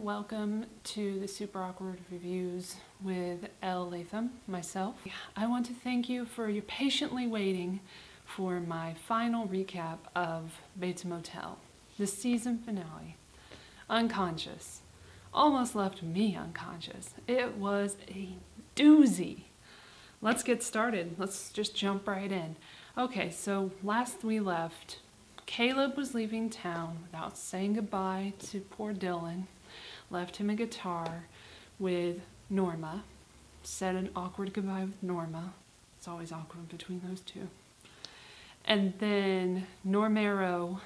welcome to the Super Awkward Reviews with L. Latham, myself. I want to thank you for your patiently waiting for my final recap of Bates Motel, the season finale. Unconscious. Almost left me unconscious. It was a doozy. Let's get started. Let's just jump right in. Okay, so last we left, Caleb was leaving town without saying goodbye to poor Dylan, left him a guitar with Norma, said an awkward goodbye with Norma. It's always awkward between those two. And then Romero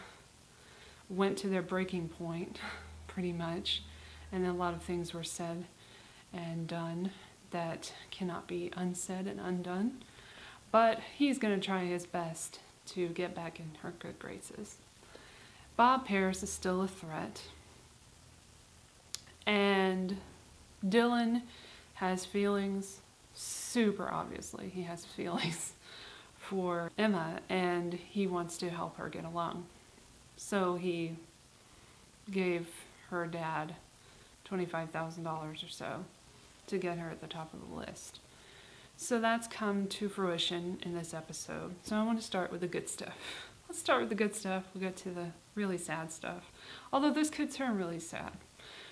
went to their breaking point, pretty much, and then a lot of things were said and done that cannot be unsaid and undone. But he's going to try his best to get back in her good graces. Bob Paris is still a threat. And Dylan has feelings, super obviously, he has feelings for Emma, and he wants to help her get along. So he gave her dad $25,000 or so to get her at the top of the list. So that's come to fruition in this episode. So I want to start with the good stuff. Let's start with the good stuff. We'll get to the really sad stuff. Although this could turn really sad.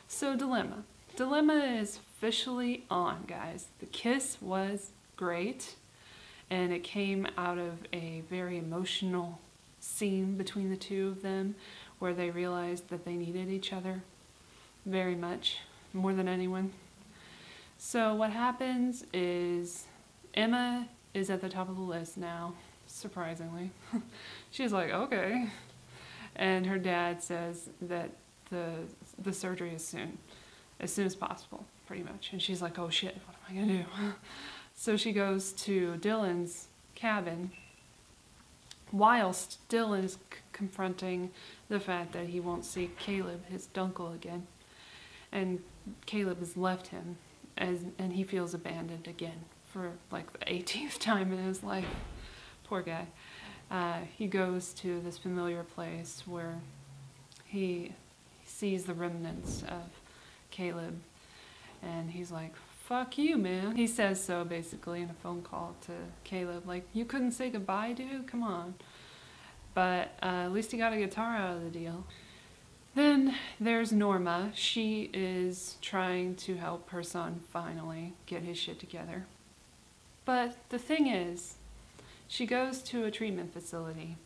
So Dylemma. Dylemma is officially on, guys. The kiss was great. And it came out of a very emotional scene between the two of them where they realized that they needed each other very much, more than anyone. So what happens is Emma is at the top of the list now, surprisingly. She's like, okay. And her dad says that the surgery is soon as possible, pretty much. And she's like, oh shit, what am I gonna do? So she goes to Dylan's cabin whilst Dylan is confronting the fact that he won't see Caleb, his dunkel, again. And Caleb has left him, and he feels abandoned again for like the 18th time in his life. Poor guy. He goes to this familiar place where he sees the remnants of Caleb, and he's like, fuck you, man. He says so basically in a phone call to Caleb, like, you couldn't say goodbye, dude? Come on. But at least he got a guitar out of the deal. Then there's Norma. She is trying to help her son finally get his shit together. But the thing is, she goes to a treatment facility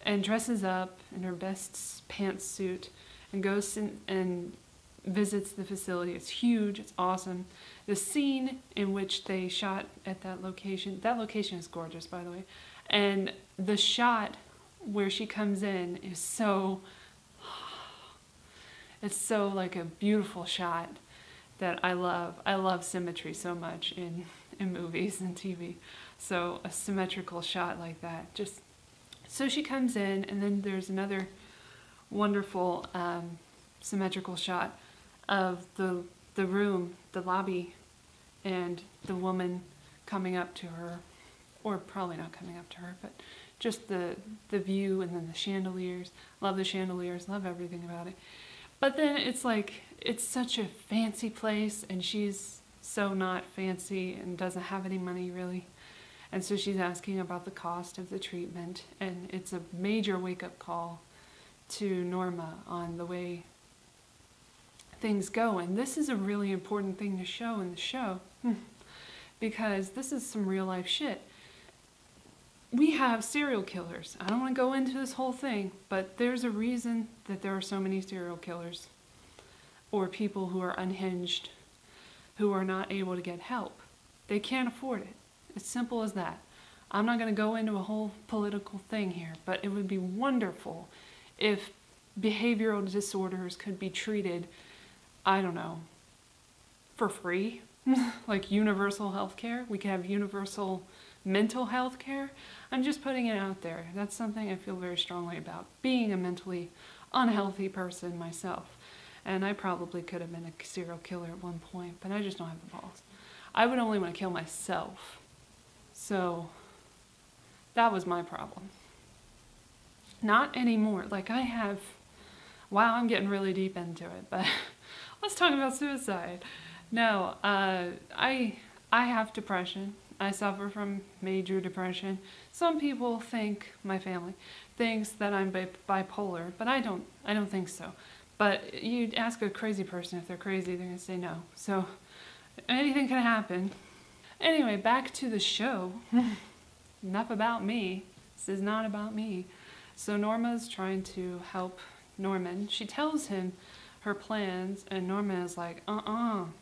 and dresses up in her best pantsuit and goes and visits the facility. It's huge, it's awesome. The scene in which they shot at that location is gorgeous, by the way. And the shot where she comes in is so, it's so like a beautiful shot that I love. I love symmetry so much in movies and TV. So a symmetrical shot like that. Just so she comes in, and then there's another wonderful symmetrical shot of the room, the lobby, and the woman coming up to her, or probably not coming up to her, but just the view, and then the chandeliers. Love the chandeliers, love everything about it. But then it's like, it's such a fancy place, and she's so not fancy and doesn't have any money really. And so she's asking about the cost of the treatment, and it's a major wake-up call to Norma on the way things go. And this is a really important thing to show in the show, because this is some real life shit. We have serial killers. I don't want to go into this whole thing, but there's a reason that there are so many serial killers, or people who are unhinged, who are not able to get help. They can't afford it. It's simple as that. I'm not going to go into a whole political thing here, but it would be wonderful if behavioral disorders could be treated, I don't know, for free. Like universal health care. We could have universal mental health care. I'm just putting it out there. That's something I feel very strongly about. Being a mentally unhealthy person myself. And I probably could have been a serial killer at one point, but I just don't have the balls. I would only want to kill myself. So that was my problem. Not anymore. Like, I have Wow, I'm getting really deep into it, but let's talk about suicide. No, I have depression. I suffer from major depression. Some people think, my family thinks that I'm bipolar, but I don't think so. But you ask a crazy person if they're crazy, they're gonna say no. So anything can happen. Anyway, back to the show. Enough about me. This is not about me. So Norma's trying to help Norman. She tells him her plans, and Norman is like, I'm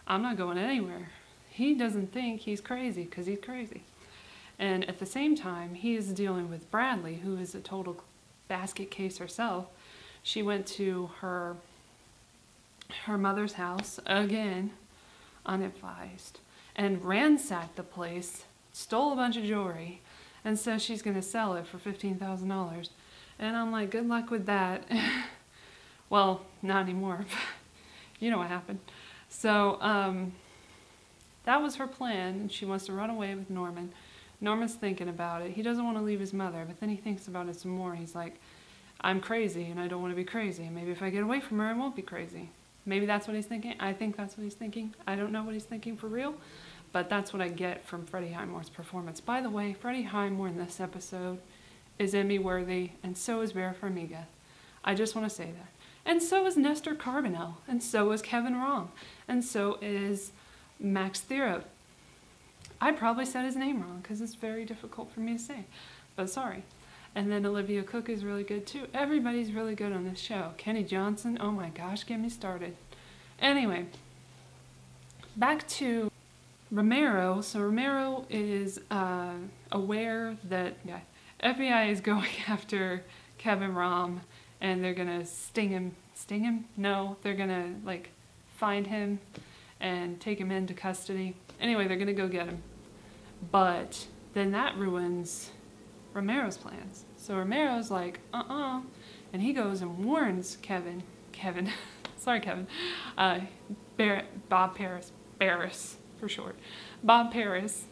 not going anywhere. He doesn't think he's crazy because he's crazy. And at the same time, he is dealing with Bradley, who is a total basket case herself. She went to her mother's house, again, unadvised, and ransacked the place, stole a bunch of jewelry, and says she's going to sell it for $15,000. And I'm like, good luck with that. Well, not anymore. You know what happened. So that was her plan, and she wants to run away with Norman. Norman's thinking about it. He doesn't want to leave his mother, but then he thinks about it some more. He's like, I'm crazy, and I don't want to be crazy. Maybe if I get away from her, I won't be crazy. Maybe that's what he's thinking. I think that's what he's thinking. I don't know what he's thinking for real, but that's what I get from Freddie Highmore's performance. By the way, Freddie Highmore in this episode is Emmy worthy, and so is Vera Farmiga. I just want to say that. And so is Nestor Carbonell, and so is Kevin Rom, and so is Max Thero. I probably said his name wrong because it's very difficult for me to say, but sorry. And then Olivia Cooke is really good too. Everybody's really good on this show. Kenny Johnson, oh my gosh, get me started. Anyway, back to Romero. So Romero is aware that FBI is going after Kevin Rom, and they're gonna sting him. Sting him? No, they're gonna like find him and take him into custody. Anyway, they're gonna go get him. But then that ruins Romero's plans. So Romero's like, and he goes and warns Kevin, sorry Kevin, Bob Paris for short, Bob Paris.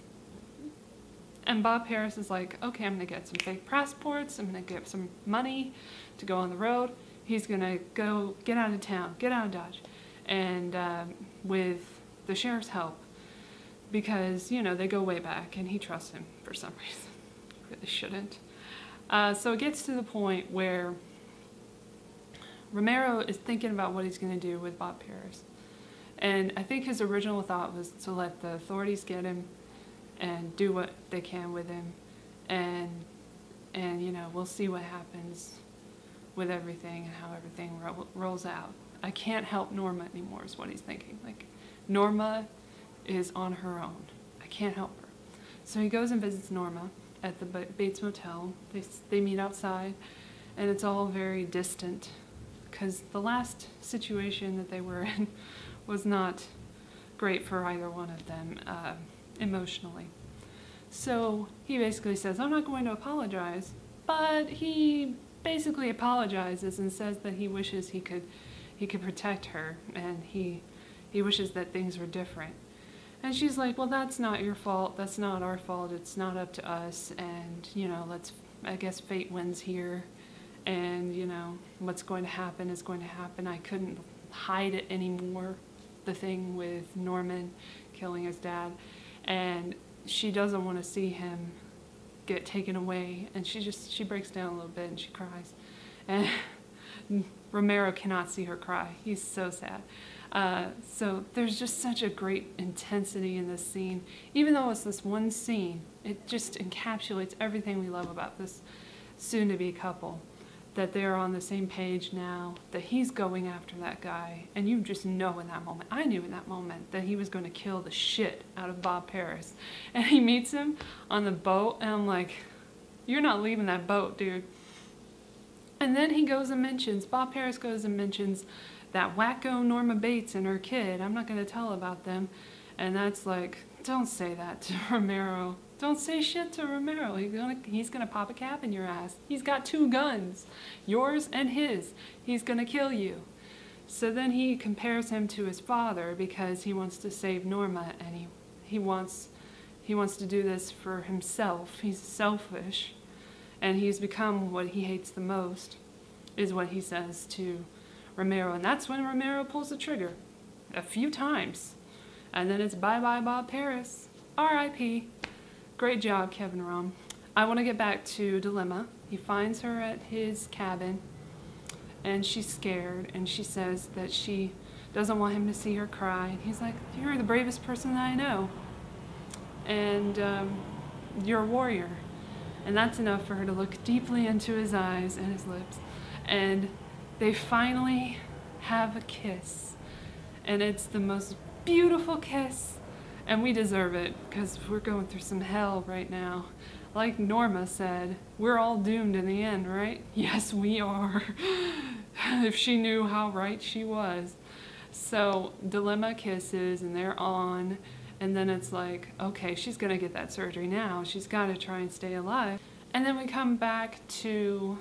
And Bob Paris is like, okay, I'm gonna get some fake passports, I'm gonna get some money to go on the road. He's gonna go get out of town, get out of Dodge, and with the sheriff's help, because, you know, they go way back and he trusts him for some reason. Really shouldn't. So it gets to the point where Romero is thinking about what he's going to do with Bob Paris. And I think his original thought was to let the authorities get him and do what they can with him. And you know, we'll see what happens with everything and how everything rolls out. I can't help Norma anymore is what he's thinking. Like, Norma is on her own. I can't help her. So he goes and visits Norma at the Bates Motel. They meet outside, and it's all very distant because the last situation that they were in was not great for either one of them emotionally. So he basically says, I'm not going to apologize, but he basically apologizes and says that he wishes he could protect her, and he wishes that things were different. And she's like, well, that's not your fault, that's not our fault, it's not up to us, and, you know, I guess fate wins here, and, you know, what's going to happen is going to happen. I couldn't hide it anymore, the thing with Norman killing his dad, and she doesn't want to see him get taken away, and she breaks down a little bit and she cries, and Romero cannot see her cry. He's so sad. So there's just such a great intensity in this scene. Even though it's this one scene, it just encapsulates everything we love about this soon-to-be couple. That they're on the same page now, that he's going after that guy, and you just know in that moment, I knew in that moment, that he was going to kill the shit out of Bob Paris. And he meets him on the boat, and I'm like, you're not leaving that boat, dude. And then he goes and mentions, Bob Paris goes and mentions that wacko Norma Bates and her kid. I'm not going to tell about them. And that's like, don't say that to Romero. Don't say shit to Romero. He's gonna pop a cap in your ass. He's got 2 guns, yours and his. He's gonna kill you. So then he compares him to his father because he wants to save Norma, and he wants to do this for himself. He's selfish, and he's become what he hates the most. is what he says to Romero. And that's when Romero pulls the trigger a few times. And then it's bye-bye Bob Paris. R.I.P. Great job, Kevin Rom. I want to get back to Dylemma. He finds her at his cabin, and she's scared, and she says that she doesn't want him to see her cry. And he's like, you're the bravest person that I know, and you're a warrior. And that's enough for her to look deeply into his eyes and his lips. And they finally have a kiss. And it's the most beautiful kiss. And we deserve it, because we're going through some hell right now. Like Norma said, we're all doomed in the end, right? Yes, we are. If she knew how right she was. So Dylemma kisses, and they're on. And then it's like, okay, she's gonna get that surgery now. She's gotta try and stay alive. And then we come back to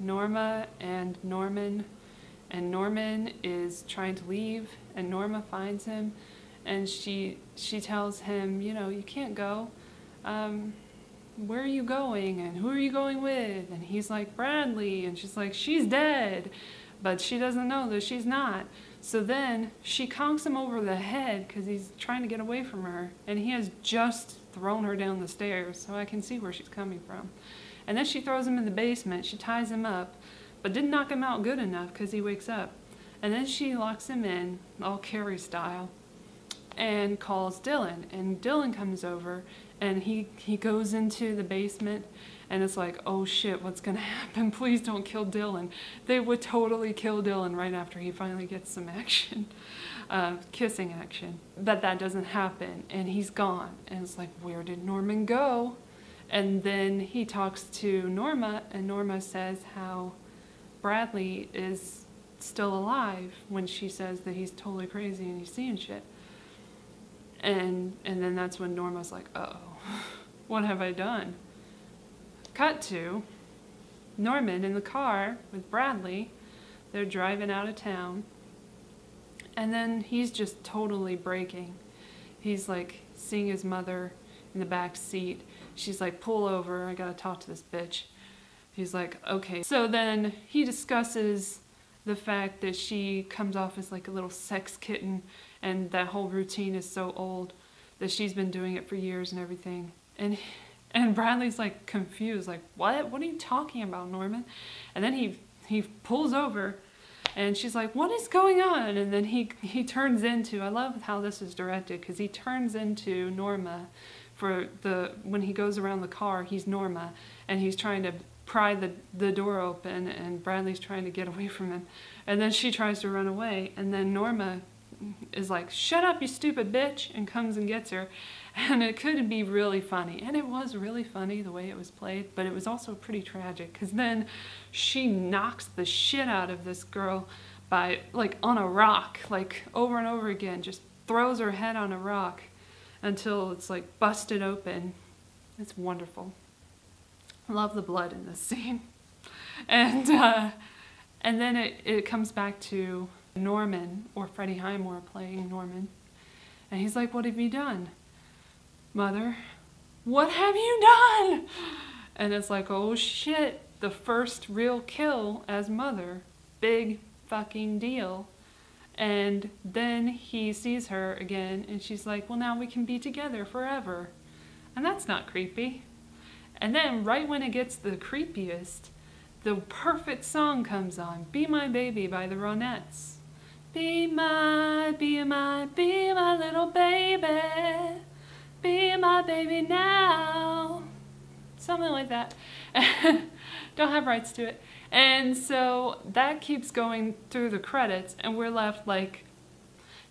Norma and Norman. And Norman is trying to leave, and Norma finds him, and she tells him, you know, you can't go. Where are you going? And who are you going with? And he's like, Bradley. And she's like, she's dead. But she doesn't know that she's not. So then she conks him over the head because he's trying to get away from her. And he has just thrown her down the stairs, so I can see where she's coming from. And then she throws him in the basement. She ties him up, but didn't knock him out good enough because he wakes up. And then she locks him in, all Carrie style, and calls Dylan. And Dylan comes over, and he goes into the basement, and it's like, oh shit, what's gonna happen? Please don't kill Dylan. They would totally kill Dylan right after he finally gets some action, kissing action. But that doesn't happen, and he's gone. And it's like, where did Norman go? And then he talks to Norma, and Norma says how Bradley is still alive when she says that he's totally crazy and he's seeing shit. And then that's when Norma's like, uh-oh, what have I done? Cut to Norman in the car with Bradley. They're driving out of town. And then he's just totally breaking. He's like seeing his mother in the back seat. She's like, pull over, I gotta talk to this bitch. He's like, okay. So then he discusses the fact that she comes off as like a little sex kitten, and that whole routine is so old that she's been doing it for years and everything. And Bradley's like confused, like, what? What are you talking about, Norman? And then he pulls over, and she's like, what is going on? And then he turns into, I love how this is directed, because he turns into Norma for when he goes around the car, he's Norma, and he's trying to pry the door open, and Bradley's trying to get away from him. And then she tries to run away, and then Norma is like, shut up, you stupid bitch, and comes and gets her. And it could be really funny, and it was really funny the way it was played, but it was also pretty tragic, because then she knocks the shit out of this girl by, like, on a rock, like, over and over again, just throws her head on a rock until it's like busted open. It's wonderful. I love the blood in this scene. And then it comes back to Norman, or Freddie Highmore playing Norman. And he's like, what have you done? Mother, what have you done? And it's like, oh shit, the first real kill as mother. Big fucking deal. And then he sees her again, and she's like, well, now we can be together forever. And that's not creepy. And then right when it gets the creepiest, the perfect song comes on, Be My Baby by the Ronettes. Be my little baby. Be my baby now. Something like that. Don't have rights to it. And so that keeps going through the credits, and we're left like,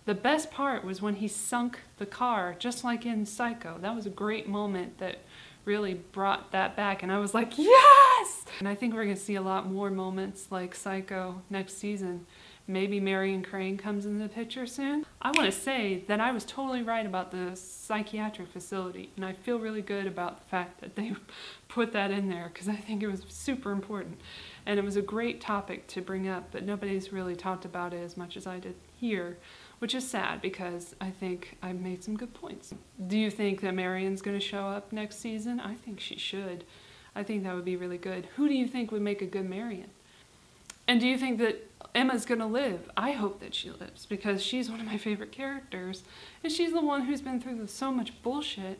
the best part was when he sunk the car, just like in Psycho. That was a great moment that really brought that back, and I was like, yes! And I think we're gonna see a lot more moments like Psycho next season. Maybe Marion Crane comes in the picture soon. I want to say that I was totally right about the psychiatric facility, and I feel really good about the fact that they put that in there, because I think it was super important. And it was a great topic to bring up, but nobody's really talked about it as much as I did here, which is sad, because I think I made some good points. Do you think that Marion's going to show up next season? I think she should. I think that would be really good. Who do you think would make a good Marion? And do you think that Emma's gonna live? I hope that she lives, because she's one of my favorite characters, and she's the one who's been through so much bullshit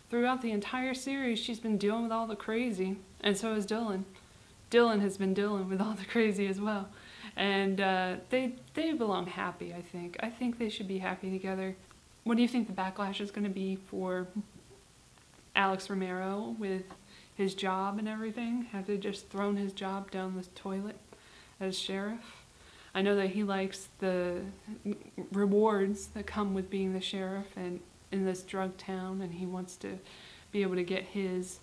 throughout the entire series. She's been dealing with all the crazy, and so has Dylan. Dylan has been dealing with all the crazy as well, and they belong happy. I think they should be happy together. What do you think the backlash is going to be for Alex Romero with his job and everything? Have they just thrown his job down the toilet as sheriff? I know that he likes the rewards that come with being the sheriff and in this drug town, and he wants to be able to get his.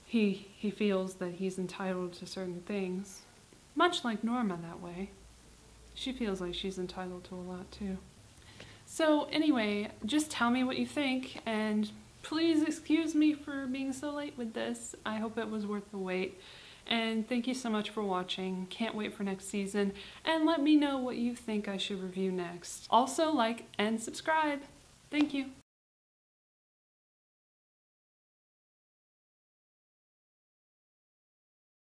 He feels that he's entitled to certain things, much like Norma that way. She feels like she's entitled to a lot too. So anyway, just tell me what you think, and please excuse me for being so late with this. I hope it was worth the wait. And thank you so much for watching. Can't wait for next season. And let me know what you think I should review next. Also, like and subscribe. Thank you.